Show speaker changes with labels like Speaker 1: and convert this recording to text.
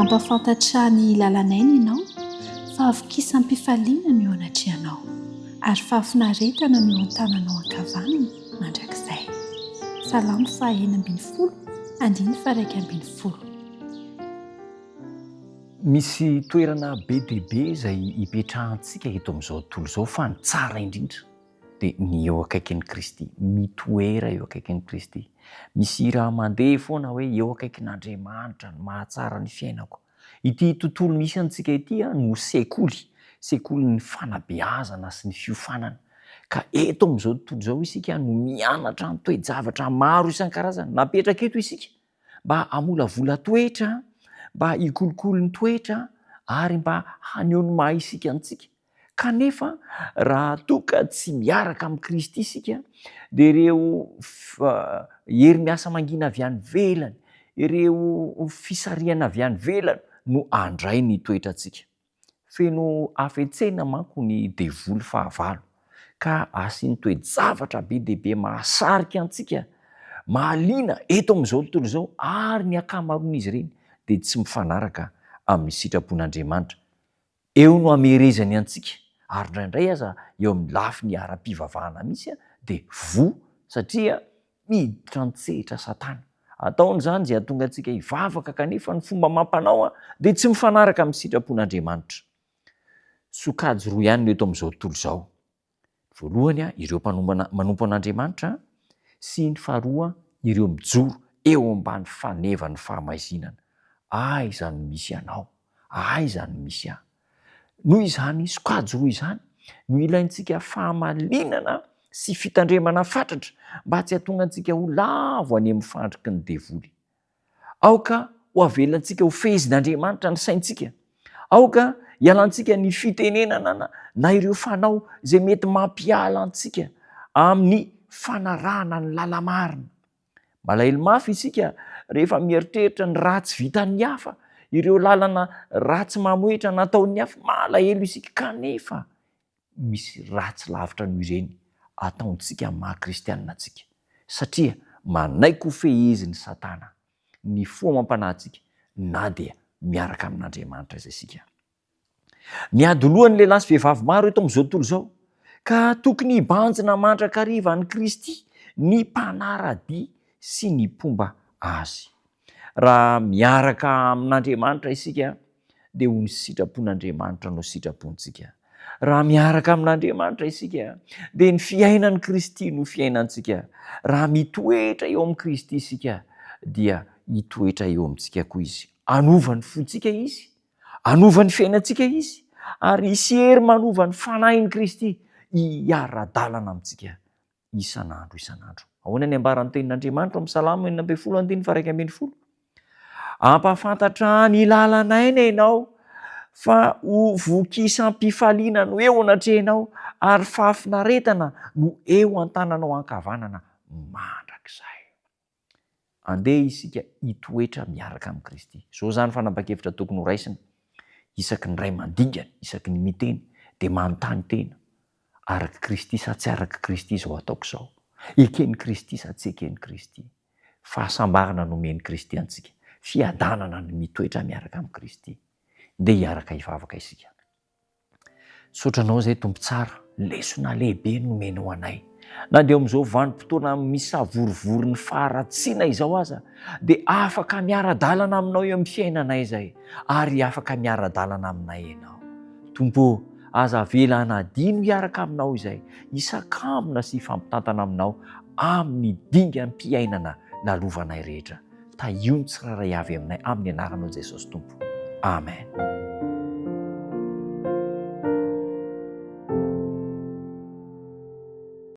Speaker 1: Ampafantatra ny lalanaina ianao fa avokisan'mpifaliana no eo anatrehanao ary fahafinaretana no eo an-tananao ankavanana mandrakizay. Salamo 1:1
Speaker 2: Misy toerana be dia be izay hipetrahantsika eto amin'izao tontolo izao fa ny tsara indrindra dia ny eo akaikin'i Kristy, mitoera eo akaikin'i Kristy. Misy raha mandeha foana hoe eo akaikin'Andriamanitra no mahatsara ny fiainako. Ity tontolo misy antsika ity no sekoly ny fanabeazana sy ny fiofanana. Ka eto amin'izao tontolo izao isika no mianatra ny toe-javatra maro isan-karazany. Napetraka eto isika mba hamolavola toetra, mba hikolokolo ny toetra ary mba haneho ny maha isika antsika. Kanefa raha toa ka tsy miaraka amin'ny Kristy isika dia ireo hery miasa mangina avy any ivelany, ireo fisariana avy any ivelany no handray ny toetrantsika. Feno hafetsena manko ny devoly fahavalo ka asiany toe-javatra be dia be mahasarika antsika, mahaliana eto amin'izao tontolo izao ary ny ankamaroan'izy ireny dia tsy mifanaraka amin'ny sitrapon'Andriamanitra. Eo no hamerezany antsika ary indraindray aza eo amin'ny lafiny ara-pivavahana mihitsy dia voa satria miditra an-tsehatra Satana. Ataony izany izay hahatonga antsika hivavaka kanefa ny fomba amam-panao dia tsy mifanaraka amin'ny sitrapon'Andriamanitra. Sokajy roa ihany no eto amin'izao tontolo izao. Voalohany ireo manompo an'Andriamanitra sy ny faharoa ireo mijoro eo ambany fanevan'ny fahamaizinana. Aiza no misy anao? Aiza no misy ahy? Noho izany sokajy roa izany no ilaintsika fahamalinana sy fitandremana fatratra mba tsy hahatonga antsika ho lavo any amin'ny fandriky ny devoly. Aoka ho avelantsika ho fezin'Andriamanitra ny saintsika. Aoka hialantsika ny fitenenana na ireo fanao izay mety mampiala antsika amin'ny fanarahana ny lalamarina. Malahelo mafy isika rehefa mieritreritra ny ratsy vitan'ny hafa, ireo lalana ratsy mamoetra nataon'ny hafa, malahelo isika. Kanefa misy ratsy lavitra noho ireny ataontsika maha-kristianina antsika satria manaiko ho fehezin'ny Satana ny fo mampanahy antsika na dia miaraka amin'Andriamanitra izay isika. Miady ho lohan'ny lehilahy sy vehivavy maro eto amin'izao tontolo izao ka tokony hibanjina mandrakariva an'i Kristy ny mpanara-dia sy ny mpomba azy. Raha miaraka amin'Andriamanitra isika dia ho ny sitrapon'Andriamanitra no sitrapontsika. Raha miaraka amin'Andriamanitra isika dia ny fiainan'i Kristy no fiainantsika. Raha mitoetra eo amin'ny Kristy isika dia hitoetra eo amintsika koa izy. Hanova ny fontsika izy, hanova ny fiainantsika izy ary hisy hery manova ny fanahin'i Kristy hiara-dalana amintsika isan'andro. Ahoana ny ambaran'ny tenin'Andriamanitra amin'ny Salamo 1:1-2? Ampafantatra ny lalanaina ianao fa ho vokisam'mpifaliana no eo anatrehanao ary fahafinaretana no eo an-tananao ankavanana mandrakizay. Andeha isika hitoetra miaraka amin'ny Kristy. Izao zany fanapa-kevitra tokony ho raisina isaky ny ray mandingana, isaky ny miteny dia manontany tena. Araka Kristy sa tsy araka Kristy izao ataoko izao? Ekeny Kristy sa tsy ekeny Kristy? Fahasambarana no omen'i Kristy antsika. Fiadanana no mitoetra miaraka amin'ny Kristy. Ndeha hiaraka hivavaka isika. Sotranao izay tompo tsara, lesona lehibe no omenao anay. Na dia amin'izao vanim-potoana misavorivory ny faharatsiana izao aza dia afaka miara-dalana aminao eo amin'ny fiainanay izay ary afaka miara-dalana aminay ianao. Tompo, aza avela hanadino hiaraka aminao izay, hisakambina sy hifampitantana aminao amin'ny dingampiainana lalovanay rehetra. Tahio ny tsiraray avy aminay amin'ny anaranao Jesosy Tompo. Amen.